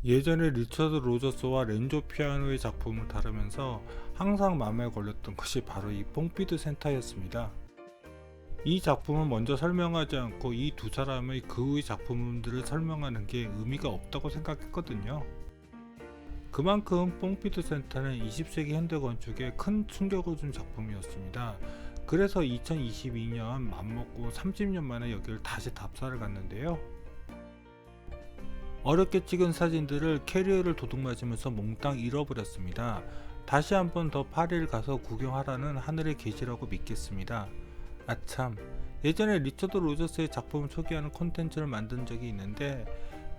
예전에 리처드 로저스와 렌조 피아노의 작품을 다루면서 항상 마음에 걸렸던 것이 바로 이 뽕피드 센터였습니다. 이 작품은 먼저 설명하지 않고 이 두 사람의 그 후의 작품들을 설명하는 게 의미가 없다고 생각했거든요. 그만큼 뽕피드 센터는 20세기 현대 건축에 큰 충격을 준 작품이었습니다. 그래서 2022년 맘먹고 30년 만에 여기를 다시 답사를 갔는데요. 어렵게 찍은 사진들을 캐리어를 도둑맞으면서 몽땅 잃어버렸습니다. 다시 한 번 더 파리를 가서 구경하라는 하늘의 계시라고 믿겠습니다. 아참, 예전에 리처드 로저스의 작품을 소개하는 콘텐츠를 만든 적이 있는데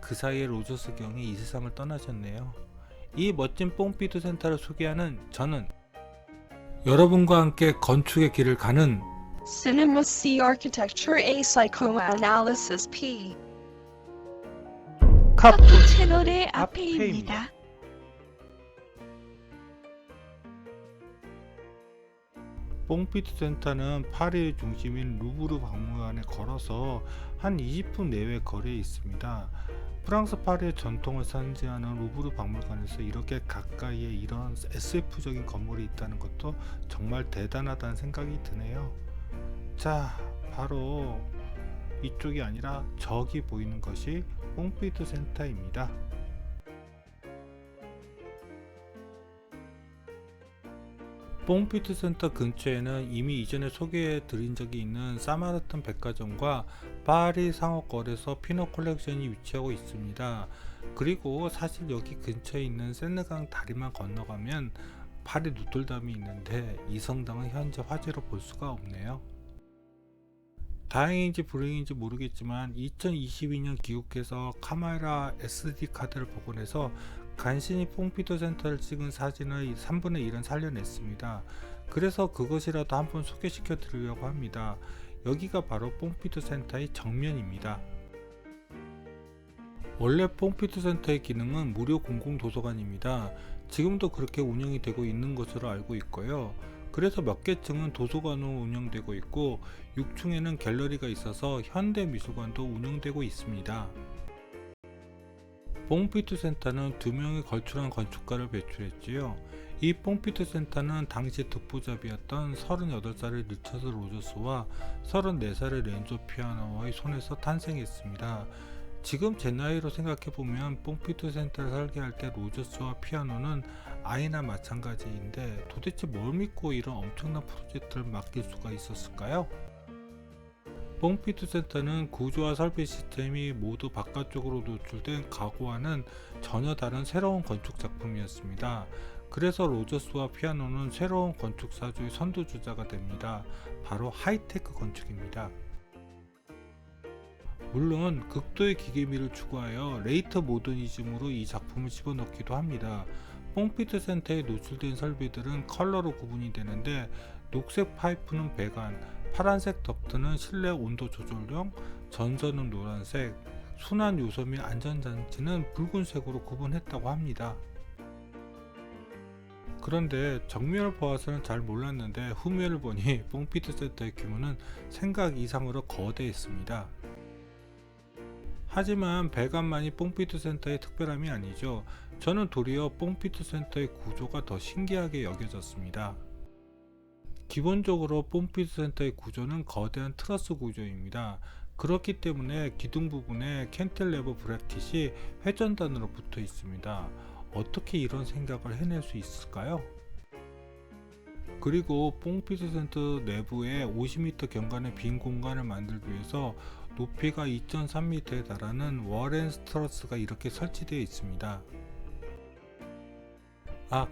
그 사이에 로저스 경이 이 세상을 떠나셨네요. 이 멋진 뽕피드 센터를 소개하는 저는 여러분과 함께 건축의 길을 가는 Cinema C Architecture A Psychoanalysis P 카푸 채널의 앞에입니다. 뽕피드 센터는 파리의 중심인 루브르 박물관에 걸어서 한 20분 내외 거리에 있습니다. 프랑스 파리의 전통을 상징하는 루브르 박물관에서 이렇게 가까이에 이런 SF적인 건물이 있다는 것도 정말 대단하다는 생각이 드네요. 자, 바로 이쪽이 아니라 저기 보이는 것이 뽕피드 센터입니다. 뽕피드 센터 근처에는 이미 이전에 소개해 드린 적이 있는 사마르탄 백화점과 파리 상업거래소 피노 컬렉션이 위치하고 있습니다. 그리고 사실 여기 근처에 있는 세느강 다리만 건너가면 파리 노틀담이 있는데 이 성당은 현재 화재로 볼 수가 없네요. 다행인지 불행인지 모르겠지만 2022년 귀국해서 카메라 SD 카드를 복원해서 간신히 뽕피드 센터를 찍은 사진의 3분의 1은 살려냈습니다. 그래서 그것이라도 한번 소개시켜 드리려고 합니다. 여기가 바로 뽕피드 센터의 정면입니다. 원래 뽕피드 센터의 기능은 무료 공공도서관입니다. 지금도 그렇게 운영이 되고 있는 것으로 알고 있고요. 그래서 몇 개 층은 도서관으로 운영되고 있고 6층에는 갤러리가 있어서 현대미술관도 운영되고 있습니다. 뽕피드 센터는 2명의 걸출한 건축가를 배출했지요. 이 뽕피드 센터는 당시 듣보잡이었던 38살의 리처드 로저스와 34살의 렌조 피아노의 손에서 탄생했습니다. 지금 제 나이로 생각해보면 뽕피드 센터를 설계할 때 로저스와 피아노는 아이나 마찬가지인데 도대체 뭘 믿고 이런 엄청난 프로젝트를 맡길 수가 있었을까요? 뽕피드 센터는 구조와 설비 시스템이 모두 바깥쪽으로 노출된 가구와는 전혀 다른 새로운 건축 작품이었습니다. 그래서 로저스와 피아노는 새로운 건축사조의 선두주자가 됩니다. 바로 하이테크 건축입니다. 물론 극도의 기계미를 추구하여 레이트 모더니즘으로 이 작품을 집어넣기도 합니다. 뽕피드 센터에 노출된 설비들은 컬러로 구분이 되는데 녹색 파이프는 배관, 파란색 덕트는 실내 온도 조절용, 전선은 노란색, 순환 요소 및 안전장치는 붉은색으로 구분했다고 합니다. 그런데 정면을 보아서는 잘 몰랐는데 후면을 보니 뽕피드 센터의 규모는 생각 이상으로 거대했습니다. 하지만 배관만이 뽕피드 센터의 특별함이 아니죠. 저는 도리어 뽕피드 센터의 구조가 더 신기하게 여겨졌습니다. 기본적으로 뽕피드 센터의 구조는 거대한 트러스 구조입니다. 그렇기 때문에 기둥 부분에 캔틸레버 브래킷이 회전단으로 붙어 있습니다. 어떻게 이런 생각을 해낼 수 있을까요? 그리고 뽕피드 센터 내부에 50m 경관의 빈 공간을 만들기 위해서 높이가 2.3m에 달하는 워렌 트러스가 이렇게 설치되어 있습니다.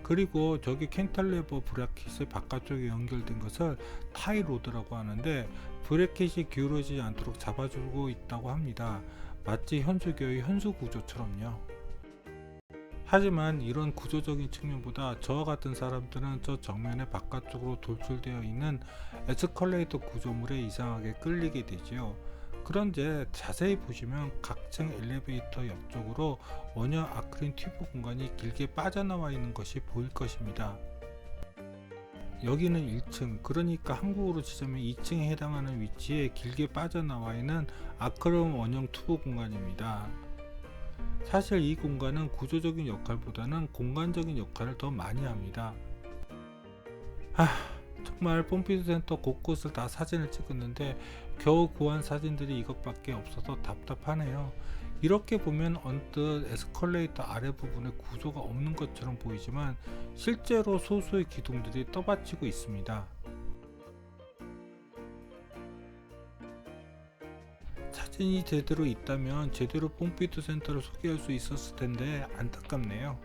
그리고 저기 캔탈레버 브래킷의 바깥쪽에 연결된 것을 타이 로드라고 하는데 브래킷이 기울어지지 않도록 잡아주고 있다고 합니다. 마치 현수교의 현수 구조처럼요. 하지만 이런 구조적인 측면보다 저와 같은 사람들은 저 정면의 바깥쪽으로 돌출되어 있는 에스컬레이터 구조물에 이상하게 끌리게 되지요. 그런데 자세히 보시면 각층 엘리베이터 옆쪽으로 원형 아크릴 튜브 공간이 길게 빠져나와 있는 것이 보일 것입니다. 여기는 1층, 그러니까 한국으로 치자면 2층에 해당하는 위치에 길게 빠져나와 있는 아크릴 원형 튜브 공간입니다. 사실 이 공간은 구조적인 역할보다는 공간적인 역할을 더 많이 합니다. 정말 pompidu 센터 곳곳을 다 사진을 찍었는데 겨우 구한 사진들이 이것밖에 없어서 답답하네요. 이렇게 보면 언뜻 에스컬레이터 아래 부분에 구조가 없는 것처럼 보이지만 실제로 소수의 기둥들이 떠받치고 있습니다. 사진이 제대로 있다면 제대로 pompidu 센터를 소개할 수 있었을 텐데 안타깝네요.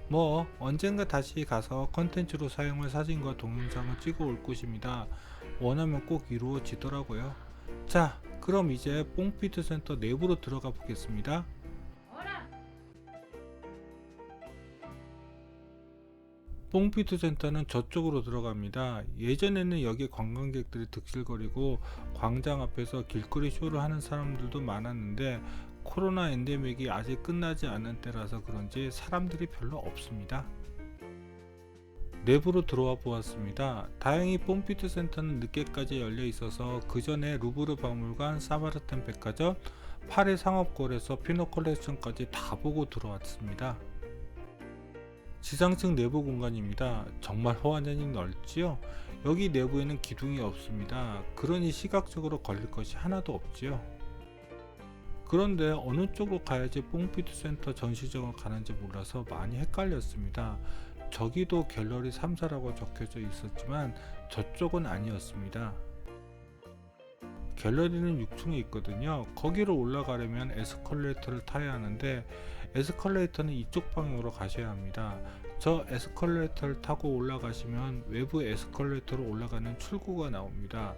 뭐 언젠가 다시 가서 컨텐츠로 사용할 사진과 동영상을 찍어 올 것입니다. 원하면 꼭 이루어지더라고요. 자, 그럼 이제 pompidu 센터 내부로 들어가 보겠습니다. pompidu 센터는 저쪽으로 들어갑니다. 예전에는 여기 관광객들이 득실거리고 광장 앞에서 길거리 쇼를 하는 사람들도 많았는데 코로나 엔데믹이 아직 끝나지 않은 때라서 그런지 사람들이 별로 없습니다. 내부로 들어와 보았습니다. 다행히 pompidu 센터는 늦게까지 열려 있어서 그 전에 루브르 박물관, 사마르탄 백화점, 파리 상업거래소, 피노 컬렉션까지 다 보고 들어왔습니다. 지상층 내부 공간입니다. 정말 호환전이 넓지요? 여기 내부에는 기둥이 없습니다. 그러니 시각적으로 걸릴 것이 하나도 없지요. 그런데 어느 쪽으로 가야지 pompidu 센터 전시장을 가는지 몰라서 많이 헷갈렸습니다. 저기도 갤러리 3사라고 적혀져 있었지만 저쪽은 아니었습니다. 갤러리는 6층에 있거든요. 거기로 올라가려면 에스컬레이터를 타야 하는데 에스컬레이터는 이쪽 방향으로 가셔야 합니다. 저 에스컬레이터를 타고 올라가시면 외부 에스컬레이터로 올라가는 출구가 나옵니다.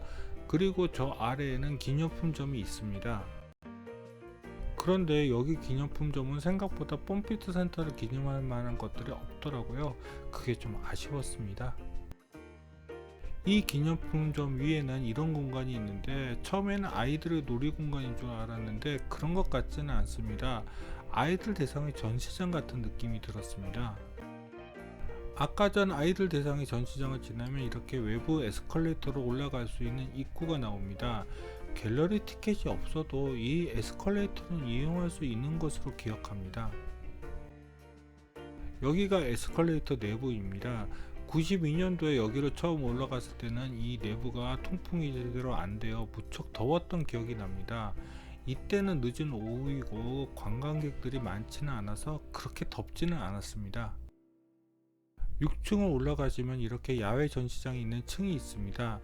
그리고 저 아래에는 기념품점이 있습니다. 그런데 여기 기념품점은 생각보다 pompidu 센터를 기념할 만한 것들이 없더라고요. 그게 좀 아쉬웠습니다. 이 기념품점 위에는 이런 공간이 있는데 처음에는 아이들의 놀이공간인 줄 알았는데 그런 것 같지는 않습니다. 아이들 대상의 전시장 같은 느낌이 들었습니다. 아까 전 아이들 대상의 전시장을 지나면 이렇게 외부 에스컬레이터로 올라갈 수 있는 입구가 나옵니다. 갤러리 티켓이 없어도 이 에스컬레이터는 이용할 수 있는 것으로 기억합니다. 여기가 에스컬레이터 내부입니다. 92년도에 여기로 처음 올라갔을 때는 이 내부가 통풍이 제대로 안 되어 무척 더웠던 기억이 납니다. 이때는 늦은 오후이고 관광객들이 많지는 않아서 그렇게 덥지는 않았습니다. 6층을 올라가시면 이렇게 야외 전시장이 있는 층이 있습니다.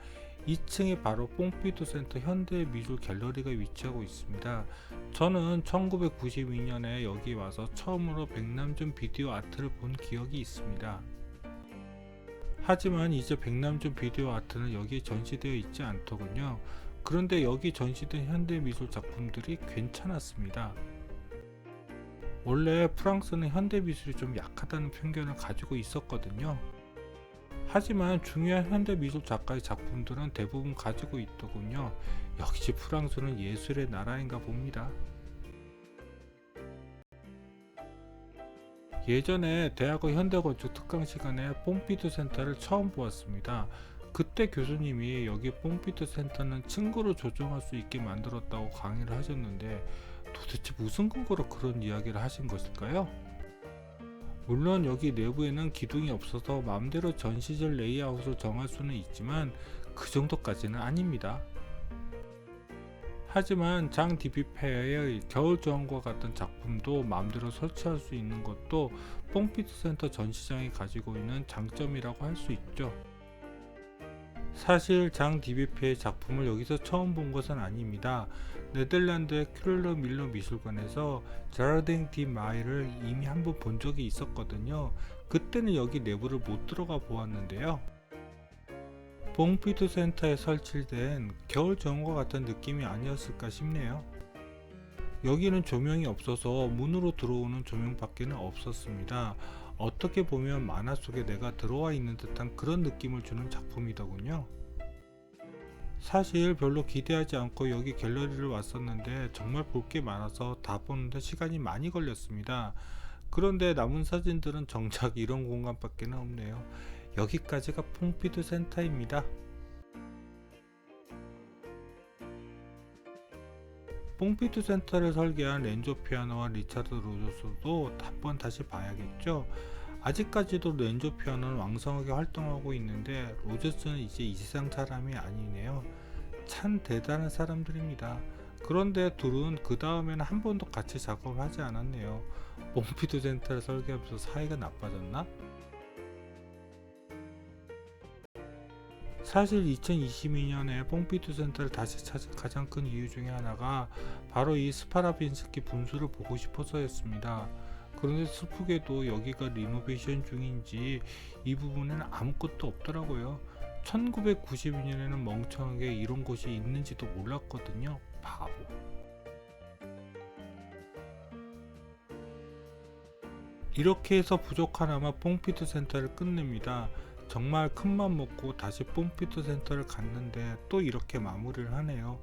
2층에 바로 pompidu 센터 현대미술 갤러리가 위치하고 있습니다. 저는 1992년에 여기 와서 처음으로 백남준 비디오 아트를 본 기억이 있습니다. 하지만 이제 백남준 비디오 아트는 여기에 전시되어 있지 않더군요. 그런데 여기 전시된 현대미술 작품들이 괜찮았습니다. 원래 프랑스는 현대미술이 좀 약하다는 편견을 가지고 있었거든요. 하지만 중요한 현대미술 작가의 작품들은 대부분 가지고 있더군요. 역시 프랑스는 예술의 나라인가 봅니다. 예전에 대학의 현대건축 특강 시간에 pompidu 센터를 처음 보았습니다. 그때 교수님이 여기 pompidu 센터는 층고로 조정할 수 있게 만들었다고 강의를 하셨는데 도대체 무슨 근거로 그런 이야기를 하신 것일까요? 물론 여기 내부에는 기둥이 없어서 마음대로 전시실 레이아웃을 정할 수는 있지만 그 정도까지는 아닙니다. 하지만 장 디비페의 겨울저항과 같은 작품도 마음대로 설치할 수 있는 것도 pompidu 센터 전시장이 가지고 있는 장점이라고 할 수 있죠. 사실 장 디비페의 작품을 여기서 처음 본 것은 아닙니다. 네덜란드의 큐렐러 밀러 미술관에서 자르딩 디 마이를 이미 한번 본 적이 있었거든요. 그때는 여기 내부를 못 들어가 보았는데요. pompidu 센터에 설치된 겨울 정원과 같은 느낌이 아니었을까 싶네요. 여기는 조명이 없어서 문으로 들어오는 조명밖에는 없었습니다. 어떻게 보면 만화 속에 내가 들어와 있는 듯한 그런 느낌을 주는 작품이더군요. 사실 별로 기대하지 않고 여기 갤러리를 왔었는데 정말 볼 게 많아서 다 보는데 시간이 많이 걸렸습니다. 그런데 남은 사진들은 정작 이런 공간밖에 없네요. 여기까지가 pompidu 센터입니다. 뽕피투 센터를 설계한 렌조 피아노와 리차드 로저스도 한번 다시 봐야겠죠. 아직까지도 렌조 피아노는 왕성하게 활동하고 있는데 로저스는 이제 이 세상 사람이 아니네요. 참 대단한 사람들입니다. 그런데 둘은 그 다음에는 한 번도 같이 작업을 하지 않았네요. 뽕피투 센터를 설계하면서 사이가 나빠졌나? 사실 2022년에 뽕피투 센터를 다시 찾은 가장 큰 이유 중에 하나가 바로 이 스파라빈스키 분수를 보고 싶어서였습니다. 그런데 슬프게도 여기가 리노베이션 중인지 이 부분에는 아무것도 없더라고요. 1992년에는 멍청하게 이런 곳이 있는지도 몰랐거든요. 바보. 이렇게 해서 부족하나마 뽕피투 센터를 끝냅니다. 정말 큰맘 먹고 다시 뽕피투 센터를 갔는데 또 이렇게 마무리를 하네요.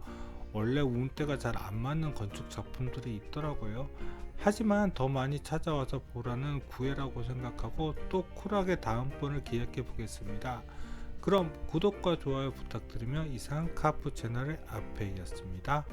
원래 운때가 잘 안 맞는 건축 작품들이 있더라고요. 하지만 더 많이 찾아와서 보라는 구애라고 생각하고 또 쿨하게 다음번을 기약해 보겠습니다. 그럼 구독과 좋아요 부탁드리며 이상 카프 채널의 아페이였습니다.